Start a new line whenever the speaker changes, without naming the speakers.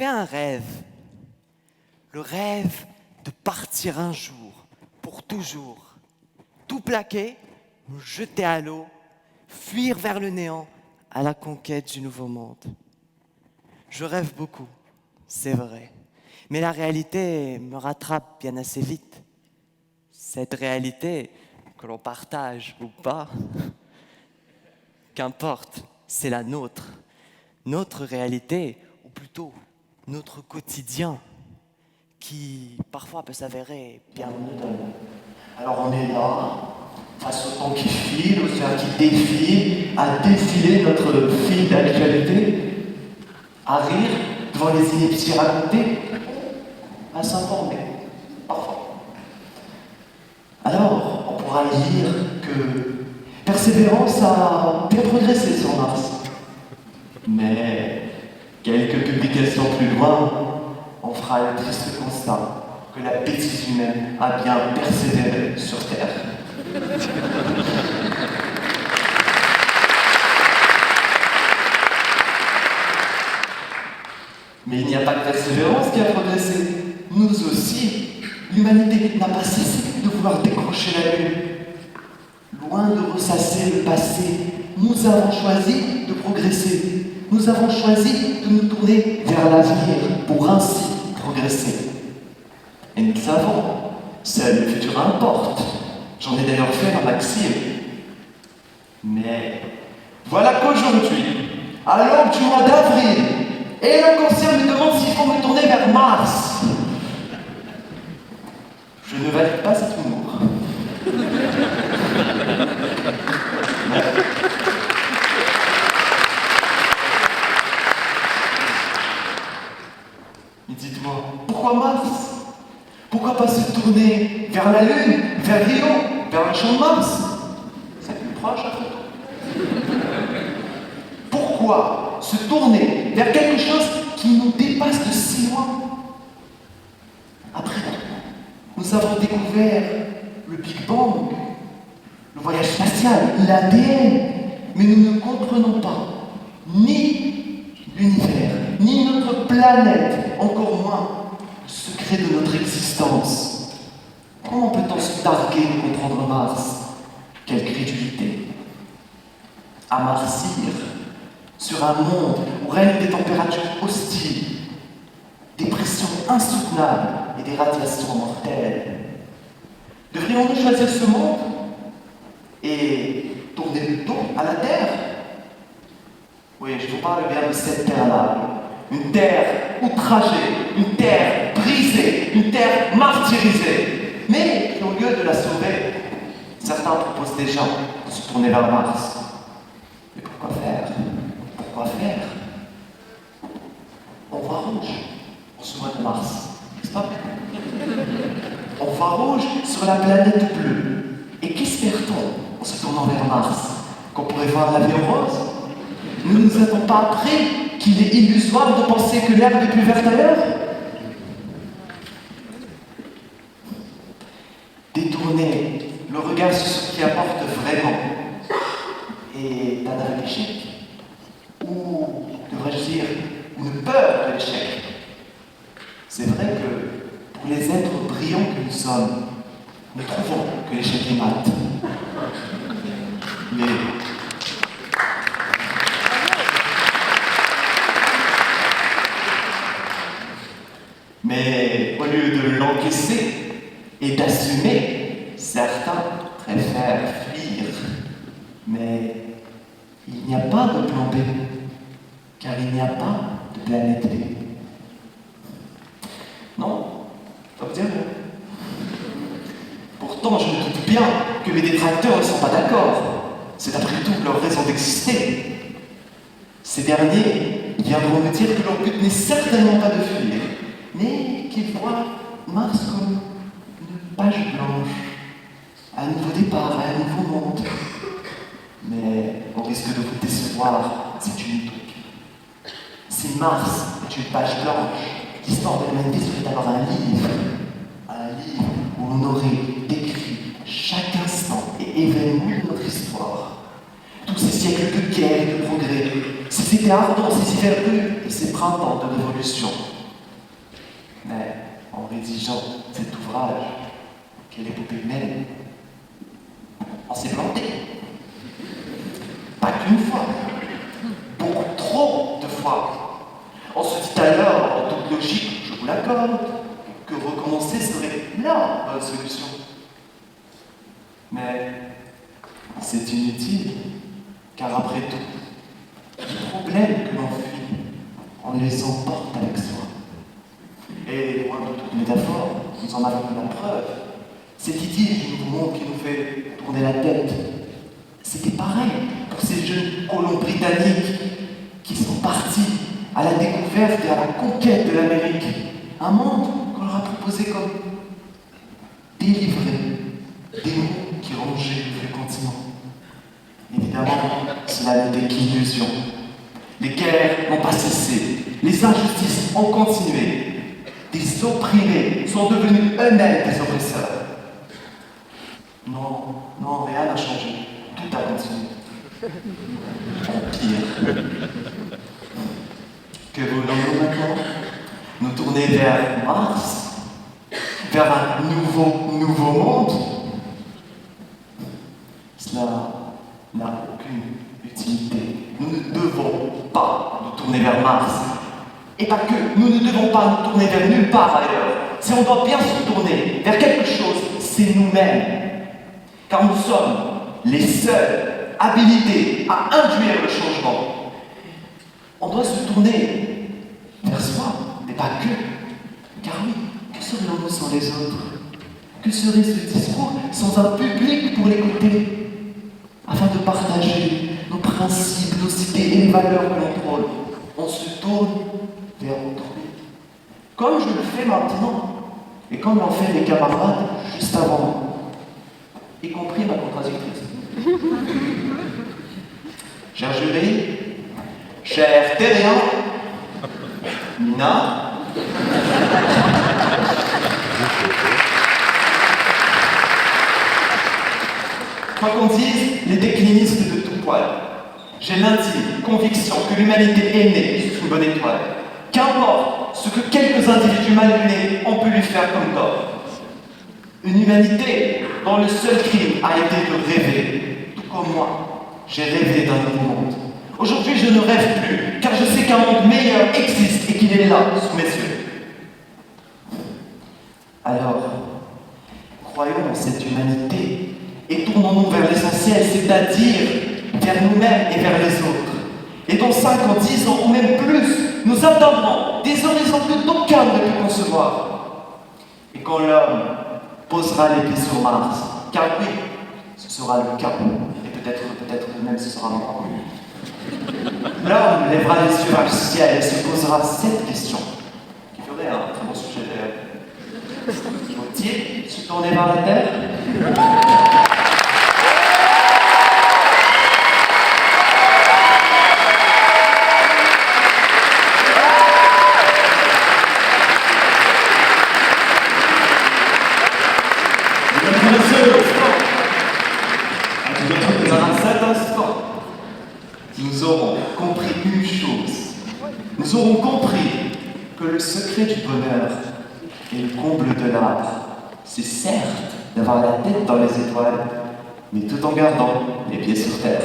fait un rêve. Le rêve de partir un jour, pour toujours. Tout plaquer, me jeter à l'eau, fuir vers le néant à la conquête du nouveau monde. Je rêve beaucoup, c'est vrai. Mais la réalité me rattrape bien assez vite. Cette réalité, que l'on partage ou pas, qu'importe, c'est la nôtre. Notre réalité, ou plutôt notre quotidien, qui parfois peut s'avérer bien monotone.
Alors on est là, face au temps qui file, aux heures qui défilent, à défiler notre fil d'actualité, à rire devant les inepties racontées, à s'informer, parfois. Alors, on pourra lire que Persévérance a bien progressé sur Mars. Mais quelques publications plus loin, on fera le triste constat que la bêtise humaine a bien persévéré sur Terre. Mais il n'y a pas que Persévérance qui a progressé. Nous aussi, l'humanité n'a pas cessé de vouloir décrocher la Lune. Loin de ressasser le passé, nous avons choisi de progresser. Nous avons choisi de nous tourner vers l'avenir pour ainsi progresser. Et nous le savons, seul le futur importe. J'en ai d'ailleurs fait ma maxime. Mais voilà qu'aujourd'hui, à l'aube du mois d'avril, Elon Conscient me demande s'il faut me tourner vers Mars. Je ne valide pas cet humour. Mais dites-moi, pourquoi Mars? Pourquoi pas se tourner vers la Lune, vers Rio, vers le champ de Mars? C'est plus proche après tout. Pourquoi se tourner vers quelque chose qui nous dépasse de si loin? Après tout, nous avons découvert le Big Bang, le voyage spatial, l'ADN, mais nous ne comprenons pas ni l'univers, ni notre planète, encore moins le secret de notre existence. Comment peut-on se targuer de comprendre Mars? Quelle crédulité! À Marsir, sur un monde où règnent des températures hostiles, des pressions insoutenables et des radiations mortelles. Devrions-nous choisir ce monde et tourner le dos à la Terre? Oui, je vous parle bien de cette terre-là. Une terre outragée, une terre brisée, une terre martyrisée. Mais au lieu de la sauver, certains proposent déjà de se tourner vers Mars. Mais pourquoi faire? Pourquoi faire? On voit rouge en ce mois de mars, n'est-ce pas? On voit rouge sur la planète bleue. Et qu'espère-t-on en se tournant vers Mars? Qu'on pourrait voir la vie en rose? Ne nous a-t-on pas appris qu'il est illusoire de penser que l'herbe est plus verte ailleurs? Détourner le regard sur ce qui apporte vraiment est un aveu d'échec. Ou, devrais-je dire, une peur de l'échec. C'est vrai que pour les êtres brillants que nous sommes, nous trouvons que l'échec est mat. Mais au lieu de l'encaisser et d'assumer, certains préfèrent fuir. Mais il n'y a pas de plan B, car il n'y a pas de planète B. Non, faut me dire non. Pourtant, je me doute bien que mes détracteurs ne sont pas d'accord. C'est après tout leur raison d'exister. Ces derniers viendront me dire que leur but n'est certainement pas de fuir, mais qu'ils voient Mars comme une page blanche, un nouveau départ, un nouveau monde. Mais on risque de vous décevoir, c'est une utopie. Si Mars est une page blanche, l'histoire de l'humanité serait alors un livre où on aurait décrit chaque instant et événement de notre histoire. Tous ces siècles de guerre et de progrès, ces C'était ardent, ces hivers rudes et ces printemps de révolution. Mais en rédigeant cet ouvrage, quelle épopée humaine, on s'est planté. Pas qu'une fois, beaucoup trop de fois. On se dit alors, en toute logique, je vous l'accorde, que recommencer serait la bonne solution. Mais c'est inutile, car après tout, les problèmes que l'on fuit, on les emporte avec soi. Et loin de toute métaphore, nous en avons la preuve. Cette idylle du nouveau monde qui nous fait tourner la tête, c'était pareil pour ces jeunes colons britanniques qui sont partis à la découverte et à la conquête de l'Amérique. Un monde qu'on leur a proposé comme délivré des mots qui rongeaient le vieux continent. Évidemment, cela n'était qu'illusion. Les guerres n'ont pas cessé, les injustices ont continué. Des opprimés sont devenus eux-mêmes des oppresseurs. Non, rien n'a changé. Tout a continué. Pire. Que voulons-nous maintenant? Nous tourner vers Mars? Vers un nouveau monde? Cela n'a aucune utilité. Nous ne devons pas nous tourner vers Mars. Et pas que, nous ne devons pas nous tourner vers nulle part ailleurs. Si on doit bien se tourner vers quelque chose, c'est nous-mêmes. Car nous sommes les seuls habilités à induire le changement. On doit se tourner vers soi, mais pas que. Car oui, que serions-nous sans les autres? Que serait ce discours sans un public pour l'écouter? Afin de partager nos principes, nos idées et les valeurs que l'on prône, on se tourne vers autrui. Comme je le fais maintenant, et comme l'ont fait mes camarades juste avant moi, y compris ma contradictrice. Cher jury, cher terrien, Nina, quoi qu'on dise, les déclinistes de tout poil, j'ai l'intime conviction que l'humanité est née sous une bonne étoile. Qu'importe ce que quelques individus mal lunés ont pu lui faire comme tort. Une humanité dont le seul crime a été de rêver, tout comme moi, j'ai rêvé d'un nouveau monde. Aujourd'hui, je ne rêve plus, car je sais qu'un monde meilleur existe et qu'il est là, sous mes yeux. Alors, croyons en cette humanité et tournons-nous vers l'essentiel, c'est-à-dire vers nous-mêmes et vers les autres. Et dans 5 ans, 10 ans ou même plus, nous atteindrons des horizons que d'aucun ne peut concevoir. Et quand l'homme posera les pieds sur Mars, car oui, ce sera le cas, et peut-être même ce sera encore mieux. L'homme lèvera les yeux vers le ciel et se posera cette question, qui ferait un très bon sujet d'ailleurs. Faut-il se tourner vers la Terre? Nous aurons compris une chose. Nous aurons compris que le secret du bonheur et le comble de l'art, c'est certes d'avoir la tête dans les étoiles, mais tout en gardant les pieds sur terre.